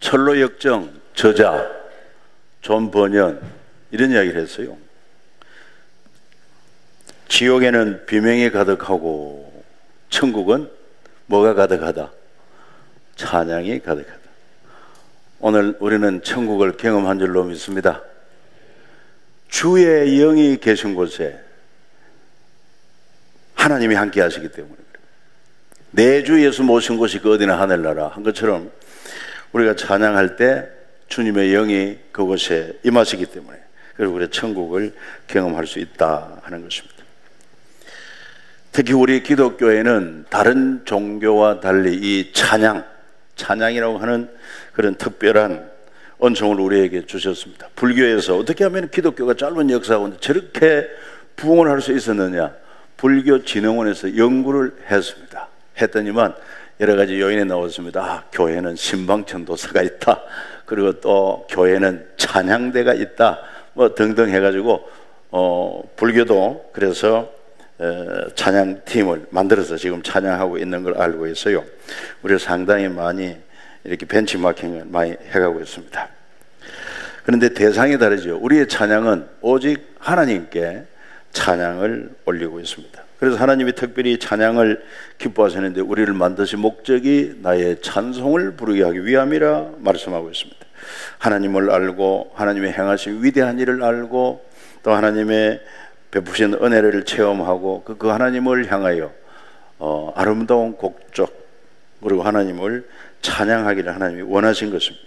철로 역정 저자 존 버년 이런 이야기를 했어요. 지옥에는 비명이 가득하고 천국은 뭐가 가득하다? 찬양이 가득하다. 오늘 우리는 천국을 경험한 줄로 믿습니다. 주의 영이 계신 곳에 하나님이 함께 하시기 때문에 그래요. 내 주 예수 모신 곳이 그 어디나 하늘나라 한 것처럼 우리가 찬양할 때 주님의 영이 그곳에 임하시기 때문에 그리고 우리가 천국을 경험할 수 있다 하는 것입니다. 특히 우리 기독교에는 다른 종교와 달리 이 찬양이라고 하는 그런 특별한 은총을 우리에게 주셨습니다. 불교에서 어떻게 하면 기독교가 짧은 역사 가운데 저렇게 부흥을 할 수 있었느냐, 불교진흥원에서 연구를 했더니만 여러 가지 요인이 나왔습니다. 교회는 신방천도사가 있다, 그리고 또 교회는 찬양대가 있다, 뭐 등등 해가지고 불교도 그래서 찬양팀을 만들어서 지금 찬양하고 있는 걸 알고 있어요. 우리가 상당히 많이 이렇게 벤치마킹을 많이 해가고 있습니다. 그런데 대상이 다르죠. 우리의 찬양은 오직 하나님께 찬양을 올리고 있습니다. 그래서 하나님이 특별히 찬양을 기뻐하시는데 우리를 만드신 목적이 나의 찬송을 부르게 하기 위함이라 말씀하고 있습니다. 하나님을 알고 하나님의 행하신 위대한 일을 알고 또 하나님의 베푸신 은혜를 체험하고 그 하나님을 향하여 아름다운 곡적 그리고 하나님을 찬양하기를 하나님이 원하신 것입니다.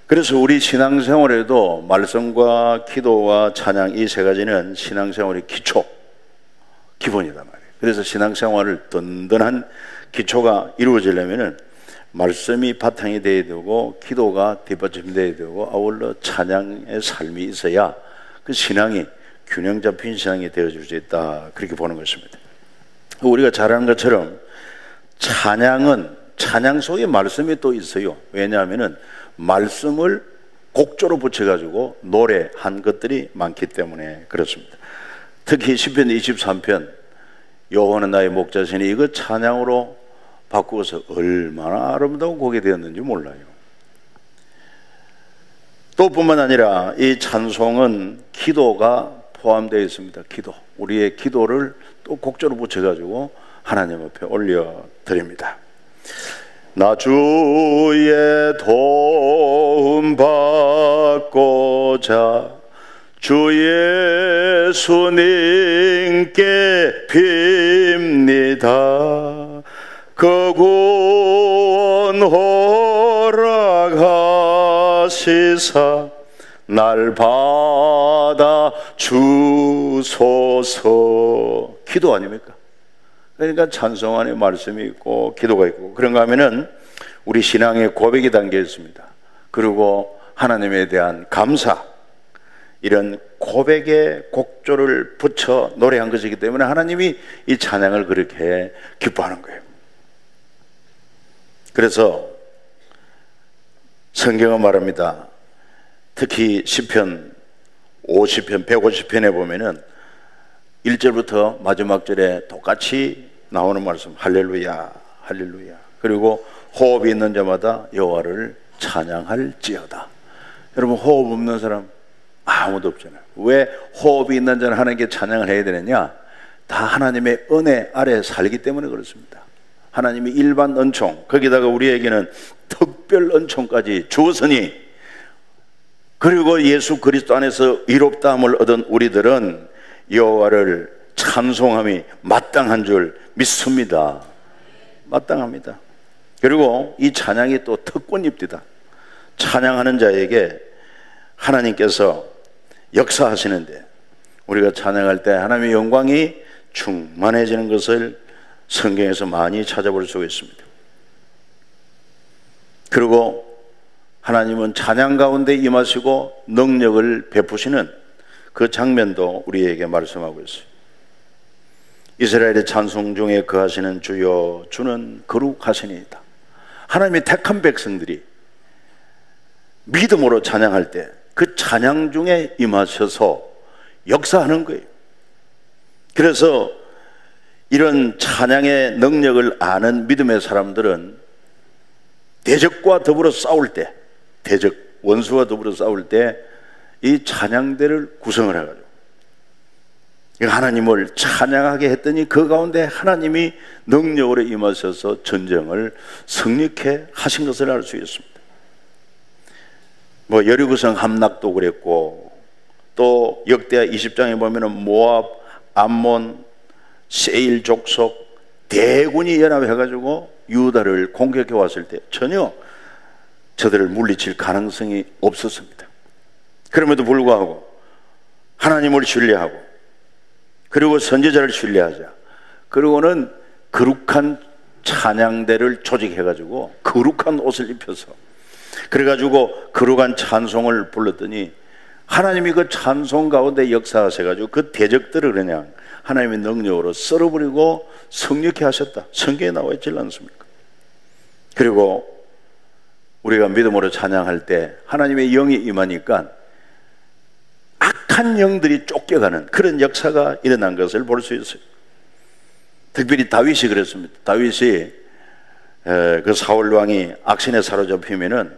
그래서 우리 신앙생활에도 말씀과 기도와 찬양 이 세 가지는 신앙생활의 기본이단 말이에요. 그래서 신앙생활을 든든한 기초가 이루어지려면 말씀이 바탕이 되어야 되고 기도가 뒷받침이 되어야 되고 아울러 찬양의 삶이 있어야 그 신앙이 균형 잡힌 신앙이 되어줄 수 있다, 그렇게 보는 것입니다. 우리가 잘 아는 것처럼 찬양 속에 말씀이 또 있어요. 왜냐하면 말씀을 곡조로 붙여가지고 노래한 것들이 많기 때문에 그렇습니다. 특히 시편 23편 여호와는 나의 목자시니 이거 찬양으로 바꾸어서 얼마나 아름다운 곡이 되었는지 몰라요. 또 뿐만 아니라 이 찬송은 기도가 포함되어 있습니다. 우리의 기도를 또 곡조로 붙여가지고 하나님 앞에 올려드립니다. 나 주의 도움 받고자 주 예수님께 빕니다. 그 구원 허락하시사 날 받아 주소서. 기도 아닙니까? 그러니까 찬송 안에 말씀이 있고 기도가 있고 그런가 하면은 우리 신앙의 고백이 담겨 있습니다. 그리고 하나님에 대한 감사, 이런 고백의 곡조를 붙여 노래한 것이기 때문에 하나님이 이 찬양을 그렇게 기뻐하는 거예요. 그래서 성경은 말합니다. 특히 시편 50편, 150편에 보면은 1절부터 마지막 절에 똑같이 나오는 말씀, 할렐루야, 할렐루야. 그리고 호흡이 있는 자마다 여호와를 찬양할지어다. 여러분, 호흡 없는 사람 아무도 없잖아요. 왜 호흡이 있는 자는 하나님께 찬양을 해야 되느냐? 다 하나님의 은혜 아래 살기 때문에 그렇습니다. 하나님이 일반 은총, 거기다가 우리에게는 특별 은총까지 주었으니, 그리고 예수 그리스도 안에서 의롭다함을 얻은 우리들은 여호와를 찬송함이 마땅한 줄 믿습니다. 마땅합니다. 그리고 이 찬양이 또 특권입니다. 찬양하는 자에게 하나님께서 역사하시는데, 우리가 찬양할 때 하나님의 영광이 충만해지는 것을 성경에서 많이 찾아볼 수 있습니다. 그리고 하나님은 찬양 가운데 임하시고 능력을 베푸시는 그 장면도 우리에게 말씀하고 있어요. 이스라엘의 찬송 중에 거하시는 주여, 주는 거룩하시니이다. 하나님의 택한 백성들이 믿음으로 찬양할 때 그 찬양 중에 임하셔서 역사하는 거예요. 그래서 이런 찬양의 능력을 아는 믿음의 사람들은 대적과 더불어 싸울 때, 대적 원수와 더불어 싸울 때 이 찬양대를 구성을 해가지고 하나님을 찬양하게 했더니 그 가운데 하나님이 능력으로 임하셔서 전쟁을 승리케 하신 것을 알 수 있습니다. 뭐 여리고성 함락도 그랬고, 또 역대하 20장에 보면은 모압, 암몬, 세일 족속 대군이 연합해가지고 유다를 공격해 왔을 때 전혀 저들을 물리칠 가능성이 없었습니다. 그럼에도 불구하고 하나님을 신뢰하고, 그리고 선지자를 신뢰하자, 그리고는 거룩한 찬양대를 조직해가지고 거룩한 옷을 입혀서 그래가지고 거룩한 찬송을 불렀더니 하나님이 그 찬송 가운데 역사하셔가지고 그 대적들을 그냥 하나님의 능력으로 썰어버리고 승리케 하셨다. 성경에 나와 있지 않습니까? 그리고 우리가 믿음으로 찬양할 때 하나님의 영이 임하니까 악한 영들이 쫓겨가는 그런 역사가 일어난 것을 볼 수 있어요. 특별히 다윗이 그랬습니다. 다윗이 그 사울 왕이 악신에 사로잡히면은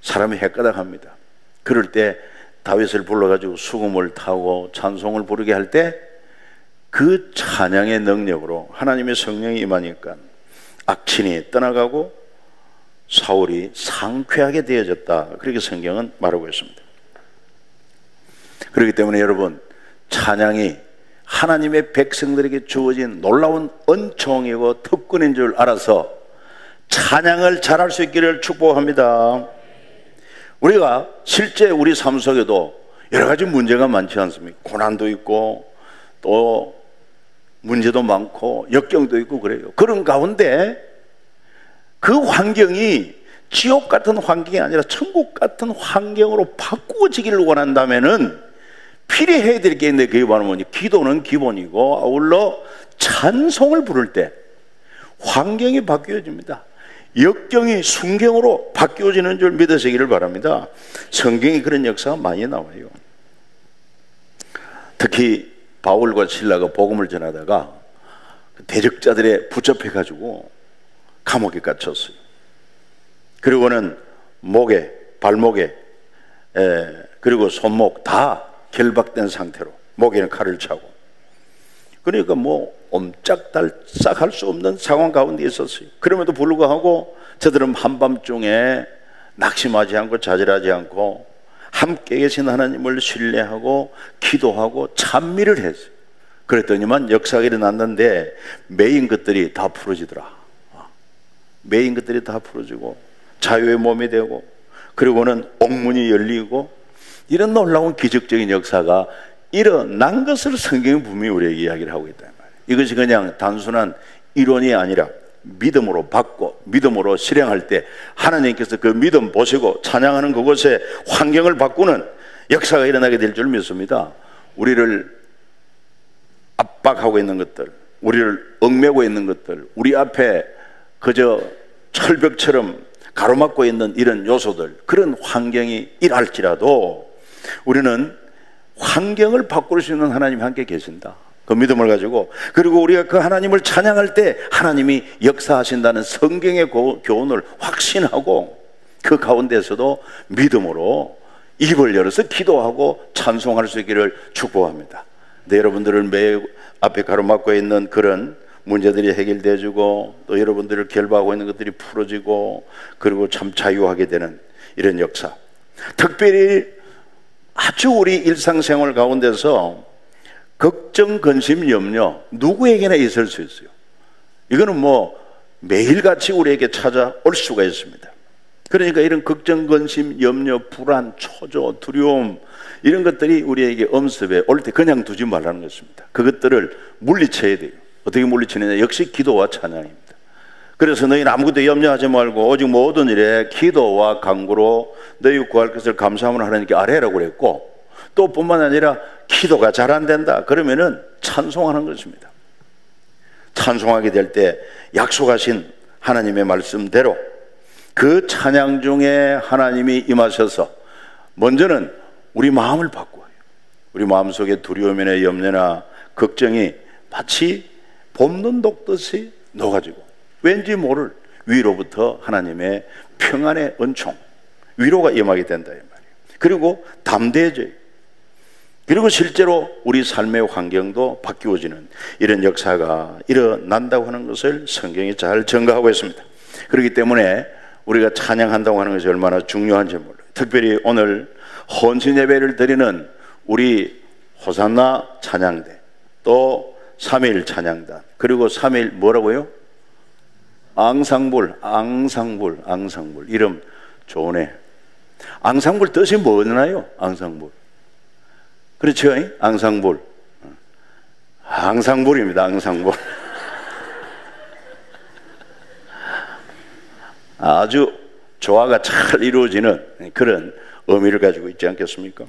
사람이 헷가닥합니다. 그럴 때 다윗을 불러가지고 수금을 타고 찬송을 부르게 할 때 그 찬양의 능력으로 하나님의 성령이 임하니까 악신이 떠나가고 사울이 상쾌하게 되어졌다. 그렇게 성경은 말하고 있습니다. 그렇기 때문에 여러분, 찬양이 하나님의 백성들에게 주어진 놀라운 은총이고 특권인 줄 알아서 찬양을 잘할 수 있기를 축복합니다. 우리가 실제 우리 삶 속에도 여러 가지 문제가 많지 않습니까? 고난도 있고 또 문제도 많고 역경도 있고 그래요. 그런 가운데 그 환경이 지옥 같은 환경이 아니라 천국 같은 환경으로 바꾸어지기를 원한다면은 필요해야 될 게 있는데, 그게 바로 뭐냐? 기도는 기본이고 아울러 찬송을 부를 때 환경이 바뀌어집니다. 역경이 순경으로 바뀌어지는 줄 믿으시기를 바랍니다. 성경에 그런 역사가 많이 나와요. 특히 바울과 실라가 복음을 전하다가 대적자들에 붙잡혀가지고 감옥에 갇혔어요. 그리고는 목에, 발목에, 그리고 손목 다 결박된 상태로 목에는 칼을 차고, 그러니까 뭐 옴짝달싹 할 수 없는 상황 가운데 있었어요. 그럼에도 불구하고 저들은 한밤중에 낙심하지 않고 좌절하지 않고 함께 계신 하나님을 신뢰하고 기도하고 찬미를 했어요. 그랬더니만 역사가 일어났는데 매인 것들이 다 풀어지더라. 매인 것들이 다 풀어지고 자유의 몸이 되고, 그리고는 옥문이 열리고, 이런 놀라운 기적적인 역사가 일어난 것을 성경이 분명히 우리에게 이야기를 하고 있단 말이에요. 이것이 그냥 단순한 이론이 아니라 믿음으로 받고 믿음으로 실행할 때 하나님께서 그 믿음 보시고 찬양하는 그곳에 환경을 바꾸는 역사가 일어나게 될 줄 믿습니다. 우리를 압박하고 있는 것들, 우리를 얽매고 있는 것들, 우리 앞에 그저 철벽처럼 가로막고 있는 이런 요소들, 그런 환경이 일할지라도 우리는 환경을 바꿀 수 있는 하나님이 함께 계신다. 그 믿음을 가지고, 그리고 우리가 그 하나님을 찬양할 때 하나님이 역사하신다는 성경의 교훈을 확신하고 그 가운데서도 믿음으로 입을 열어서 기도하고 찬송할 수 있기를 축복합니다. 네, 여러분들을 매 앞에 가로막고 있는 그런 문제들이 해결되어지고 또 여러분들을 결박하고 있는 것들이 풀어지고, 그리고 참 자유하게 되는 이런 역사, 특별히 아주 우리 일상생활 가운데서 걱정, 근심, 염려 누구에게나 있을 수 있어요. 이거는 뭐 매일같이 우리에게 찾아올 수가 있습니다. 그러니까 이런 걱정, 근심, 염려, 불안, 초조, 두려움, 이런 것들이 우리에게 엄습에 올 때 그냥 두지 말라는 것입니다. 그것들을 물리쳐야 돼요. 어떻게 물리치느냐? 역시 기도와 찬양입니다. 그래서 너희는 아무것도 염려하지 말고 오직 모든 일에 기도와 간구로 너희 구할 것을 감사함으로 하나님께 아뢰라고 그랬고, 또 뿐만 아니라 기도가 잘 안 된다 그러면은 찬송하는 것입니다. 찬송하게 될 때 약속하신 하나님의 말씀대로 그 찬양 중에 하나님이 임하셔서 먼저는 우리 마음을 바꿔요. 우리 마음속에 두려움이나 염려나 걱정이 마치 봄눈 녹듯이 녹아지고, 왠지 모를 위로부터 하나님의 평안의 은총, 위로가 임하게 된다 이 말이에요. 그리고 담대해져요. 그리고 실제로 우리 삶의 환경도 바뀌어지는 이런 역사가 일어난다고 하는 것을 성경이 잘 증거하고 있습니다. 그렇기 때문에 우리가 찬양한다고 하는 것이 얼마나 중요한지 몰라요. 특별히 오늘 헌신 예배를 드리는 우리 호산나 찬양대, 또 3일 찬양단, 그리고 3일 뭐라고요? 앙상블. 이름 좋으네. 앙상블 뜻이 뭐나요? 앙상블. 그렇죠? 앙상블. 앙상블입니다. 앙상블. 아주 조화가 잘 이루어지는 그런 의미를 가지고 있지 않겠습니까?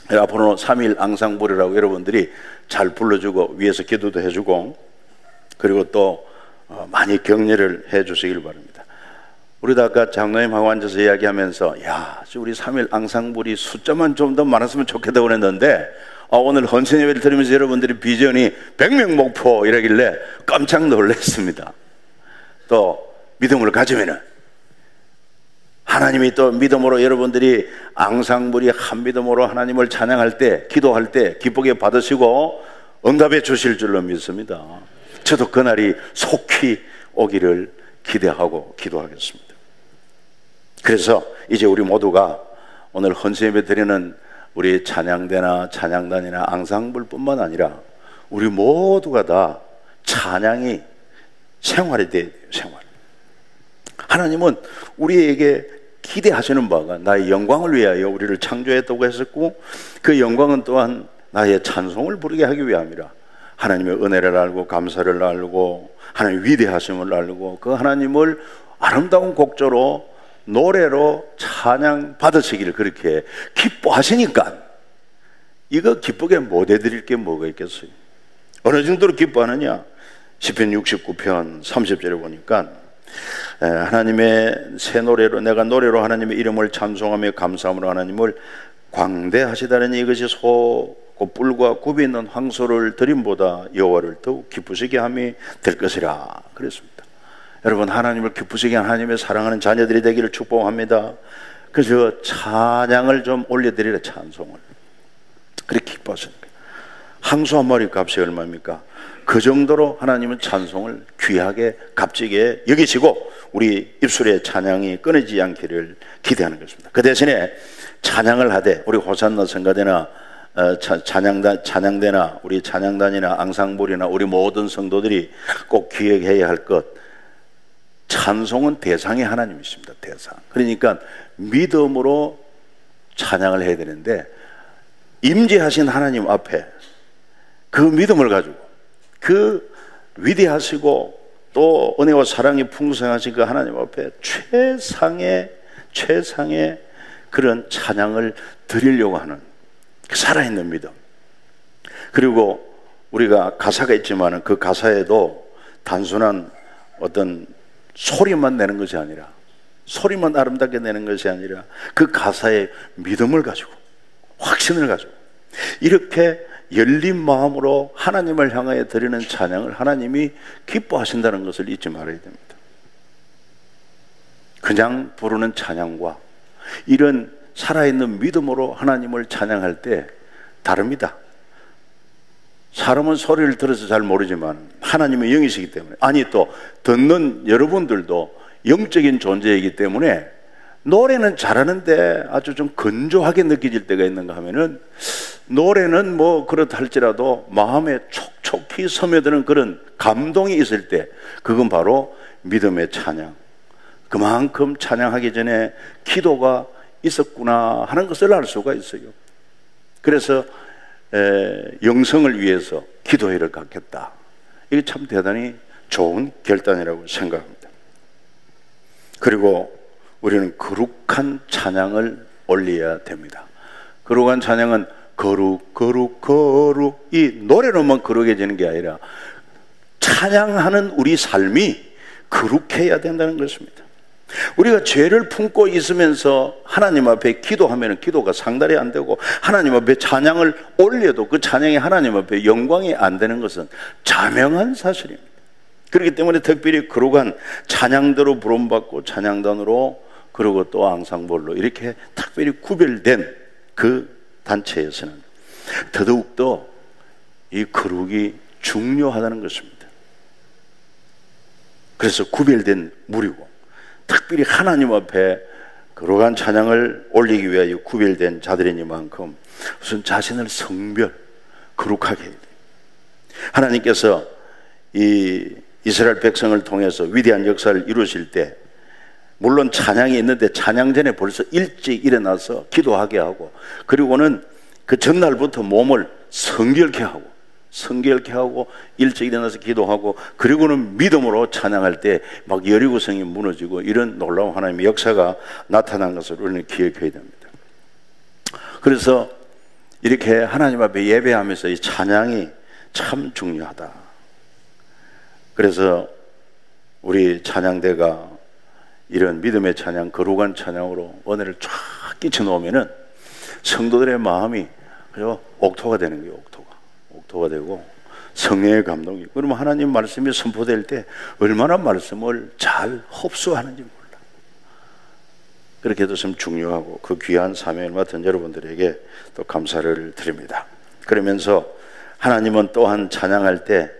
앞으로는 3일 앙상블이라고 여러분들이 잘 불러주고 위에서 기도도 해주고, 그리고 또 많이 격려를 해주시길 바랍니다. 우리도 아까 장로님하고 앉아서 이야기하면서 야, 우리 3일 앙상블이 숫자만 좀 더 많았으면 좋겠다고 그랬는데 오늘 헌신 예배를 들으면서 여러분들이 비전이 100명 목표 이라길래 깜짝 놀랐습니다. 또 믿음을 가지면은 하나님이 또 믿음으로 여러분들이 앙상블이 한 믿음으로 하나님을 찬양할 때, 기도할 때 기쁘게 받으시고 응답해 주실 줄로 믿습니다. 저도 그날이 속히 오기를 기대하고 기도하겠습니다. 그래서 이제 우리 모두가 오늘 헌신 예배 드리는 우리 찬양대나 찬양단이나 앙상블뿐만 아니라 우리 모두가 다 찬양이 생활이 돼야 돼요. 생활. 하나님은 우리에게 기대하시는 바가 나의 영광을 위하여 우리를 창조했다고 했었고, 그 영광은 또한 나의 찬송을 부르게 하기 위함이라. 하나님의 은혜를 알고 감사를 알고 하나님의 위대하심을 알고 그 하나님을 아름다운 곡조로 노래로 찬양 받으시기를 그렇게 기뻐하시니까 이거 기쁘게 못 해드릴 게 뭐가 있겠어요? 어느 정도로 기뻐하느냐? 시편 69편 30절에 보니까 하나님의 새 노래로, 내가 노래로 하나님의 이름을 찬송하며 감사함으로 하나님을 광대하시다니 이것이 소 뿔과 굽이 있는 황소를 드림보다 여호와를 더욱 기쁘시게 함이 될 것이라 그랬습니다. 여러분, 하나님을 기쁘시게 하는 하나님의 사랑하는 자녀들이 되기를 축복합니다. 그래서 찬양을 좀 올려드리라. 찬송을 그렇게 기뻐하십니까? 항소 한 마리 값이 얼마입니까? 그 정도로 하나님은 찬송을 귀하게 값지게 여기시고 우리 입술의 찬양이 끊어지지 않기를 기대하는 것입니다. 그 대신에 찬양을 하되 우리 호산나 성가대나 찬양대나 우리 찬양단이나 앙상블이나 우리 모든 성도들이 꼭 기억해야 할 것, 찬송은 대상이 하나님이십니다. 대상. 그러니까 믿음으로 찬양을 해야 되는데 임재하신 하나님 앞에 그 믿음을 가지고 그 위대하시고 또 은혜와 사랑이 풍성하신 그 하나님 앞에 최상의 그런 찬양을 드리려고 하는 살아있는 믿음. 그리고 우리가 가사가 있지만 그 가사에도 단순한 어떤 소리만 내는 것이 아니라, 소리만 아름답게 내는 것이 아니라 그 가사에 믿음을 가지고 확신을 가지고 이렇게 열린 마음으로 하나님을 향하여 드리는 찬양을 하나님이 기뻐하신다는 것을 잊지 말아야 됩니다. 그냥 부르는 찬양과 이런 살아있는 믿음으로 하나님을 찬양할 때 다릅니다. 사람은 소리를 들어서 잘 모르지만 하나님은 영이시기 때문에, 아니 또 듣는 여러분들도 영적인 존재이기 때문에 노래는 잘하는데 아주 좀 건조하게 느껴질 때가 있는가 하면은 노래는 뭐 그렇다 할지라도 마음에 촉촉히 스며드는 그런 감동이 있을 때 그건 바로 믿음의 찬양, 그만큼 찬양하기 전에 기도가 있었구나 하는 것을 알 수가 있어요. 그래서 영성을 위해서 기도회를 갖겠다, 이게 참 대단히 좋은 결단이라고 생각합니다. 그리고 우리는 거룩한 찬양을 올려야 됩니다. 거룩한 찬양은 거룩 이 노래로만 거룩해지는 게 아니라 찬양하는 우리 삶이 거룩해야 된다는 것입니다. 우리가 죄를 품고 있으면서 하나님 앞에 기도하면 기도가 상달이 안 되고 하나님 앞에 찬양을 올려도 그 찬양이 하나님 앞에 영광이 안 되는 것은 자명한 사실입니다. 그렇기 때문에 특별히 거룩한 찬양대로 부름받고 찬양단으로 그리고 또 앙상블로 이렇게 특별히 구별된 그 단체에서는 더더욱더 이 거룩이 중요하다는 것입니다. 그래서 구별된 무리고 특별히 하나님 앞에 거룩한 찬양을 올리기 위하여 구별된 자들이니만큼 우선 자신을 성별 거룩하게 해야 돼요. 하나님께서 이 이스라엘 백성을 통해서 위대한 역사를 이루실 때 물론 찬양이 있는데 찬양 전에 벌써 일찍 일어나서 기도하게 하고 그리고는 그 전날부터 몸을 성결케 하고 일찍 일어나서 기도하고 그리고는 믿음으로 찬양할 때 막 여리고성이 무너지고 이런 놀라운 하나님의 역사가 나타난 것을 우리는 기억해야 됩니다. 그래서 이렇게 하나님 앞에 예배하면서 이 찬양이 참 중요하다. 그래서 우리 찬양대가 이런 믿음의 찬양, 거룩한 찬양으로 은혜를 쫙 끼쳐 놓으면은 성도들의 마음이 그저 옥토가 되는 거예요. 옥토가 되고 성령의 감동이. 그러면 하나님 말씀이 선포될 때 얼마나 말씀을 잘 흡수하는지 몰라. 그렇게 해도 참 중요하고 그 귀한 사명을 맡은 여러분들에게 또 감사를 드립니다. 그러면서 하나님은 또한 찬양할 때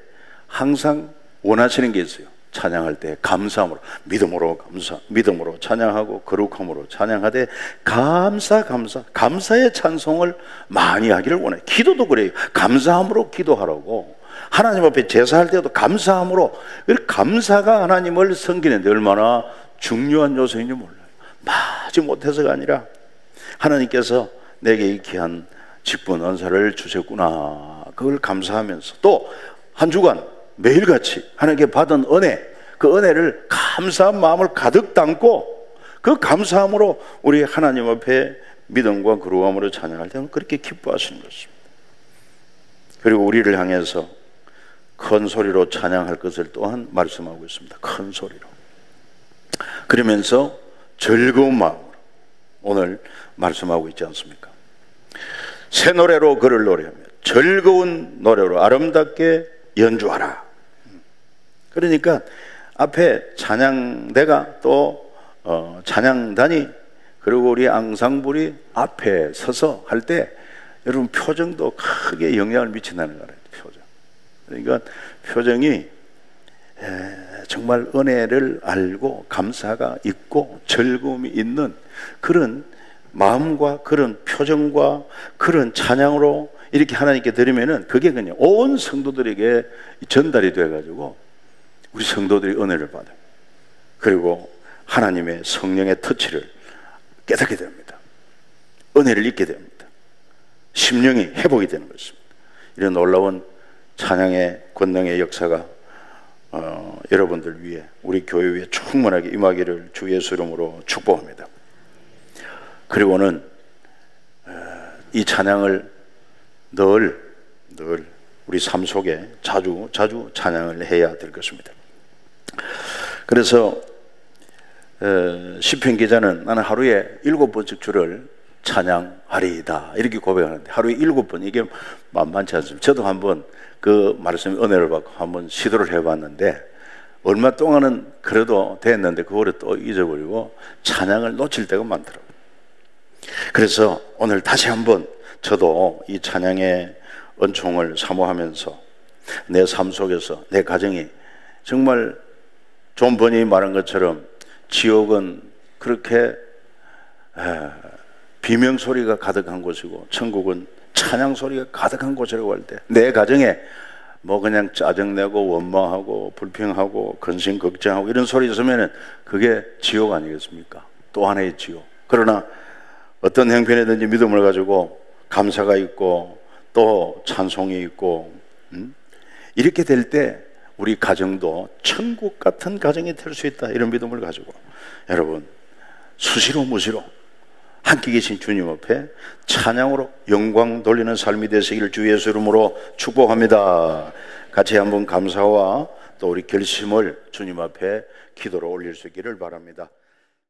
항상 원하시는 게 있어요. 찬양할 때 감사함으로 믿음으로 찬양하고 거룩함으로 찬양하되 감사의 찬송을 많이 하기를 원해요. 기도도 그래요. 감사함으로 기도하라고. 하나님 앞에 제사할 때도 감사함으로. 감사가 하나님을 섬기는데 얼마나 중요한 요소인지 몰라요. 마지 못해서가 아니라 하나님께서 내게 이 귀한 직분 은사를 주셨구나, 그걸 감사하면서 또 한 주간 매일같이 하나님께 받은 은혜, 그 은혜를 감사한 마음을 가득 담고 그 감사함으로 우리 하나님 앞에 믿음과 거룩함으로 찬양할 때는 그렇게 기뻐하시는 것입니다. 그리고 우리를 향해서 큰 소리로 찬양할 것을 또한 말씀하고 있습니다. 큰 소리로. 그러면서 즐거운 마음으로 오늘 말씀하고 있지 않습니까? 새 노래로 그를 노래하며 즐거운 노래로 아름답게 연주하라. 그러니까 앞에 찬양대가 또 찬양단이 그리고 우리 앙상블이 앞에 서서 할 때 여러분 표정도 크게 영향을 미친다는 거예요. 그러니까 표정이 정말 은혜를 알고 감사가 있고 즐거움이 있는 그런 마음과 그런 표정과 그런 찬양으로 이렇게 하나님께 드리면은 그게 그냥 온 성도들에게 전달이 돼가지고 우리 성도들이 은혜를 받아요. 그리고 하나님의 성령의 터치를 깨닫게 됩니다. 은혜를 잊게 됩니다. 심령이 회복이 되는 것입니다. 이런 놀라운 찬양의 권능의 역사가 여러분들 위해 우리 교회 위에 충만하게 임하기를 주 예수 이름으로 축복합니다. 그리고는 이 찬양을 늘 우리 삶 속에 자주 찬양을 해야 될 것입니다. 그래서 시편 기자는 나는 하루에 7번씩 주를 찬양하리이다 이렇게 고백하는데 하루에 7번, 이게 만만치 않습니다. 저도 한번 그 말씀 은혜를 받고 한번 시도를 해봤는데 얼마 동안은 그래도 됐는데 그거를 또 잊어버리고 찬양을 놓칠 때가 많더라고요. 그래서 오늘 다시 한번 저도 이 찬양의 은총을 사모하면서 내 삶 속에서 내 가정이 정말 존 번이 말한 것처럼 지옥은 그렇게 비명소리가 가득한 곳이고 천국은 찬양소리가 가득한 곳이라고 할 때 내 가정에 뭐 그냥 짜증내고 원망하고 불평하고 근심 걱정하고 이런 소리 있으면 그게 지옥 아니겠습니까? 또 하나의 지옥. 그러나 어떤 형편이든지 믿음을 가지고 감사가 있고 또 찬송이 있고 이렇게 될 때 우리 가정도 천국 같은 가정이 될 수 있다, 이런 믿음을 가지고 여러분 수시로 무시로 함께 계신 주님 앞에 찬양으로 영광 돌리는 삶이 되시기를 주 예수 이름으로 축복합니다. 같이 한번 감사와 또 우리 결심을 주님 앞에 기도로 올릴 수 있기를 바랍니다.